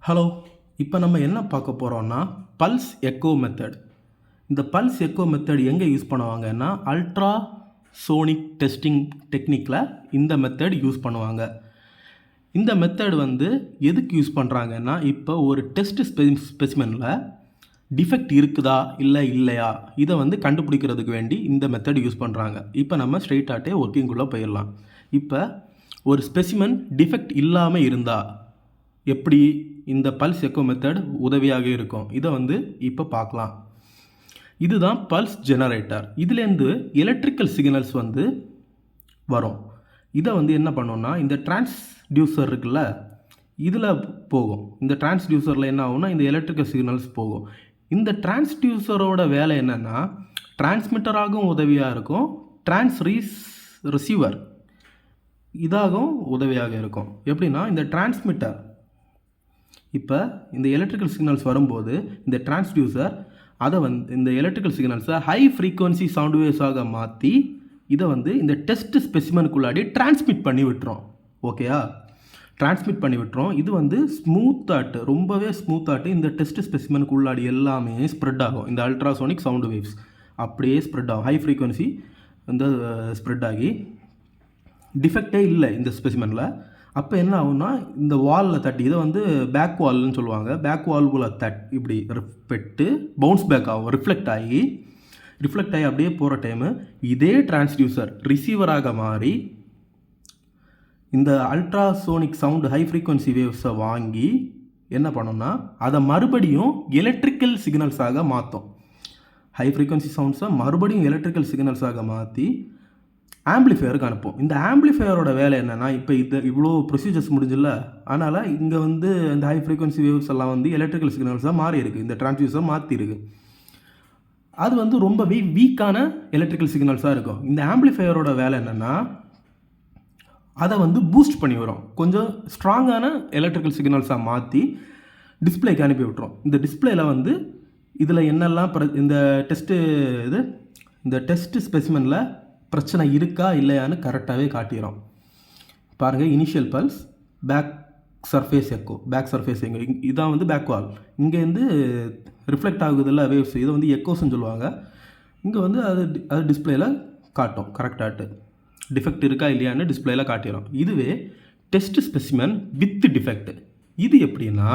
Hello, இப்போ நம்ம என்ன பார்க்க போகிறோம்னா பல்ஸ் எக்கோ மெத்தட். இந்த பல்ஸ் எக்கோ மெத்தட் எங்கே யூஸ் பண்ணுவாங்கன்னா அல்ட்ரா சோனிக் டெஸ்டிங் டெக்னிக்கில் இந்த மெத்தட் யூஸ் பண்ணுவாங்க. இந்த மெத்தட் எதுக்கு யூஸ் பண்ணுறாங்கன்னா, இப்போ ஒரு டெஸ்ட் ஸ்பெசிமெனில் டிஃபெக்ட் இருக்குதா இல்லையா இதை கண்டுபிடிக்கிறதுக்கு வேண்டி இந்த மெத்தட் யூஸ் பண்ணுறாங்க. இப்போ நம்ம ஸ்ட்ரெயிட்டாகட்டே ஒர்க்கிங்குள்ளே போயிடலாம். இப்போ ஒரு ஸ்பெசிமென் டிஃபெக்ட் இல்லாமல் இருந்தால் எப்படி இந்த பல்ஸ் எக்கோ மெத்தட் உதவியாக இருக்கும், இதை இப்போ பார்க்கலாம். இதுதான் பல்ஸ் ஜெனரேட்டர். இதுலேருந்து எலக்ட்ரிக்கல் சிக்னல்ஸ் வரும். இதை என்ன பண்ணோன்னா இந்த டிரான்ஸ்டியூசர் இருக்குல்ல, இதில் போகும். இந்த டிரான்ஸ்டியூசரில் என்ன ஆகும்னா இந்த எலக்ட்ரிக்கல் சிக்னல்ஸ் போகும். இந்த டிரான்ஸ்டியூசரோட வேலை என்னென்னா டிரான்ஸ்மிட்டராகவும் உதவியாக இருக்கும், ரிசீவர் இதாகவும் உதவியாக இருக்கும். எப்படின்னா இந்த டிரான்ஸ்மிட்டர் இப்போ இந்த எலக்ட்ரிக்கல் சிக்னல்ஸ் வரும்போது இந்த டிரான்ஸ்டியூசர் அதை இந்த எலக்ட்ரிக்கல் சிக்னல்ஸை ஹை ஃப்ரீக்வன்சி சவுண்ட் வேவ்ஸாக மாற்றி இதை இந்த டெஸ்ட் ஸ்பெசிமனுக்குள்ளாடி டிரான்ஸ்மிட் பண்ணி விட்டுரும். ஓகேயா, டிரான்ஸ்மிட் பண்ணி விட்டுரும். இது ஸ்மூத்தாட்டு, ரொம்பவே ஸ்மூத்தாட்டு இந்த டெஸ்ட் ஸ்பெசிமனுக்குள்ளாடி எல்லாமே ஸ்ப்ரெட் ஆகும். இந்த அல்ட்ராசோனிக் சவுண்ட் வேவ்ஸ் அப்படியே ஸ்ப்ரெட் ஆகும், ஹை ஃப்ரீக்வன்சி ஸ்ப்ரெட் ஆகி டிஃபெக்டே இல்லை இந்த ஸ்பெசிமனில். அப்போ என்ன ஆகும்னா இந்த வாலில் தட்டி, இதை பேக் வால்னு சொல்லுவாங்க, பேக் வால்குள்ளே இப்படி பெட்டு பவுன்ஸ் பேக் ஆகும், ரிஃப்ளெக்ட் ஆகி அப்படியே போகிற டைமு இதே டிரான்ஸ்டியூசர் ரிசீவராக மாறி இந்த அல்ட்ராசோனிக் சவுண்டு ஹை ஃப்ரீக்வன்சி வேவ்ஸை வாங்கி என்ன பண்ணோம்னா அதை மறுபடியும் எலக்ட்ரிக்கல் சிக்னல்ஸாக மாற்றும். ஹை ஃப்ரீக்வன்சி சவுண்ட்ஸை மறுபடியும் எலக்ட்ரிக்கல் சிக்னல்ஸாக மாற்றி ஆம்பிளிஃபையருக்கு அனுப்போம். இந்த ஆம்பிளிஃபையரோட வேலை என்னென்னா, இப்போ இவ்வளோ ப்ரொசீஜர்ஸ் முடிஞ்சில்ல, அதனால் இங்கே இந்த ஹை ஃப்ரீக்வன்சி வேவ்ஸ் எல்லாம் எலக்ட்ரிக்கல் சிக்னல்ஸாக மாறி இருக்குது, இந்த டிரான்ஸ்டியூசர் மாற்றிருக்கு. அது ரொம்ப வீக்கான எலக்ட்ரிக்கல் சிக்னல்ஸாக இருக்கும். இந்த ஆம்பிளிஃபையரோட வேலை என்னென்னா அதை பூஸ்ட் பண்ணி வரும், கொஞ்சம் ஸ்ட்ராங்கான எலக்ட்ரிக்கல் சிக்னல்ஸாக மாற்றி டிஸ்பிளேக்கு அனுப்பி விட்டுரும். இந்த டிஸ்பிளேயில் இதில் என்னெல்லாம் இந்த டெஸ்ட்டு ஸ்பெசிமெனில் பிரச்சனை இருக்கா இல்லையான்னு கரெக்டாகவே காட்டிடும். பாருங்கள், initial pulse, back surface echo, இதான் பேக் வால். இங்கேருந்து ரிஃப்ளெக்ட் ஆகுதில்ல வேவ்ஸ், இதை எக்கோஸ்ன்னு சொல்லுவாங்க. இங்கே அது டிஸ்பிளேயில் காட்டும், கரெக்டாகிட்டு டிஃபெக்ட் இருக்கா இல்லையான்னு டிஸ்பிளேயில் காட்டிடும். இதுவே டெஸ்ட் ஸ்பெசிமென் வித் டிஃபெக்ட், இது எப்படின்னா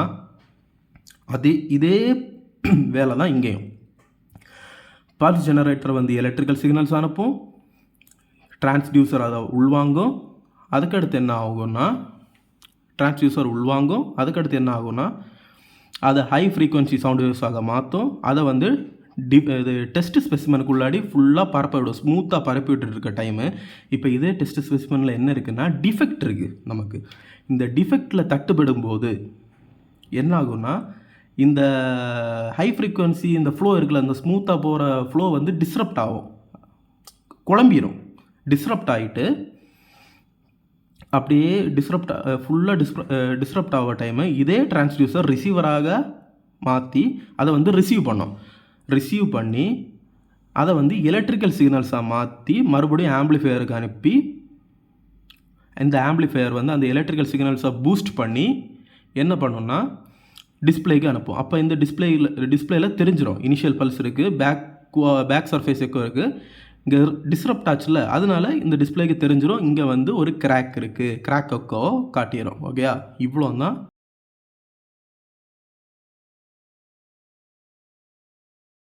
இதே வேலை தான் இங்கேயும். பல்ஸ் ஜெனரேட்டர் எலக்ட்ரிக்கல் சிக்னல்ஸ் அனுப்பும், டிரான்ஸ்டியூசர் அதை உள்வாங்கும். அதுக்கடுத்து என்ன ஆகும்னா அதை ஹை ஃப்ரீக்வன்சி சவுண்ட் வேவ்ஸாக மாற்றும். அதை இது டெஸ்ட் ஸ்பெசிமனுக்குள்ளாடி ஃபுல்லாக பரப்ப விடும், ஸ்மூத்தாக பரப்பி விட்டுட்டு இருக்க டைமு. இப்போ இதே டெஸ்ட் ஸ்பெசிமனில் என்ன இருக்குன்னா டிஃபெக்ட் இருக்குது. நமக்கு இந்த டிஃபெக்டில் தட்டுப்படும் போது என்ன ஆகும்னா இந்த ஹை ஃப்ரீக்வன்சி இந்த ஃப்ளோ இருக்குல்ல, இந்த ஸ்மூத்தாக போகிற ஃப்ளோ டிஸ்ரப்ட் ஆகும், குழம்பிடும். டிஸ்ரப்ட் ஆகிட்டு அப்படியே ஃபுல்லாக டிஸ்ரப்ட் ஆகிற டைமு இதே டிரான்ஸ்டியூசர் ரிசீவராக மாற்றி அதை ரிசீவ் பண்ணி அதை எலக்ட்ரிக்கல் சிக்னல்ஸாக மாற்றி மறுபடியும் ஆம்பிளிஃபையருக்கு அனுப்பி இந்த ஆம்பிளிஃபையர் அந்த எலக்ட்ரிக்கல் சிக்னல்ஸை பூஸ்ட் பண்ணி என்ன பண்ணுன்னா டிஸ்பிளேக்கு அனுப்பும். அப்போ இந்த டிஸ்பிளேயில் தெரிஞ்சிடும் இனிஷியல் பல்ஸ் இருக்குது, பேக் சர்ஃபேஸ் எக்கோ இருக்குது, இங்கே டிஸ்ரப்ட் ஆச்சுல, அதனால இந்த டிஸ்பிளேக்கு தெரிஞ்சிடும் இங்கே ஒரு கிராக் இருக்குது, கிராக் எக்கோ காட்டிடும். ஓகேயா, இவ்வளோ தான்